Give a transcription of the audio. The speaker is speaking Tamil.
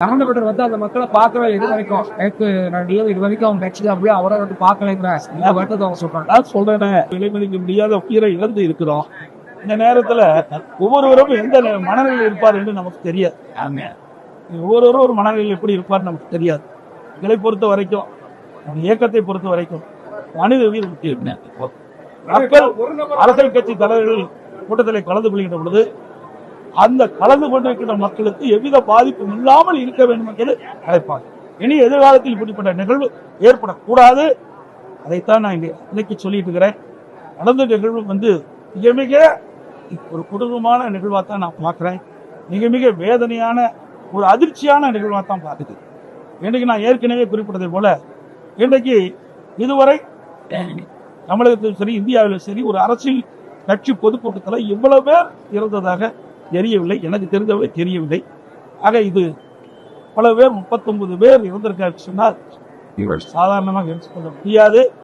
சம்பந்தப்பட்டவர் வந்து அந்த மக்களை பார்க்கவே இது வரைக்கும் எனக்கு இது வரைக்கும் அவங்க கட்சி அப்படியே அவரை வந்து பார்க்கலைங்கிற வருத்தத்தை அவங்க சொல்றாங்க. நான் சொல்றேன், விலைமதிக்க முடியாத உயிரை இழந்து இருக்கிறோம். இந்த நேரத்துல ஒவ்வொருவரும் எந்த மனநிலையில் இருப்பார் என்று நமக்கு தெரியாது. ஒவ்வொருவரும் ஒரு மனநிலையில் எப்படி இருப்பார் நமக்கு தெரியாது. இதை பொறுத்த வரைக்கும், அந்த இயக்கத்தை பொறுத்த வரைக்கும் மனித உயிர் முக்கியம். மக்கள் அரசியல் கட்சி தலைவர்கள் கூட்டத்தில் கலந்து கொள்கின்ற பொழுது அந்த கலந்து கொண்டிருக்கிற மக்களுக்கு எவ்வித பாதிப்பும் இல்லாமல் இருக்க வேண்டும் என்று அழைப்பாங்க. இனி எதிர்காலத்தில் இப்படிப்பட்ட நிகழ்வு ஏற்படக்கூடாது. அதைத்தான் நான் இன்னைக்கு சொல்லிட்டு இருக்கிறேன். நடந்த நிகழ்வு வந்து மிக மிக ஒரு கொடூரமான நிகழ்வாக தான் நான் பார்க்கிறேன். மிக மிக வேதனையான ஒரு அதிர்ச்சியான நிகழ்வாக தான் பார்க்குது. இன்றைக்கு நான் ஏற்கனவே குறிப்பிட்டதை போல இன்றைக்கு இதுவரை தமிழகத்திலும் சரி இந்தியாவிலும் சரி ஒரு அரசியல் கட்சி பொதுக்கூட்டத்தில் இவ்வளவு பேர் இறந்ததாக தெரியவில்லை. எனக்கு தெரிந்தவரை தெரியவில்லை. ஆக இது பல பேர் 39 பேர் இறந்திருக்காரு சொன்னால் சாதாரணமாக எடுத்துக்கொள்ள முடியாது.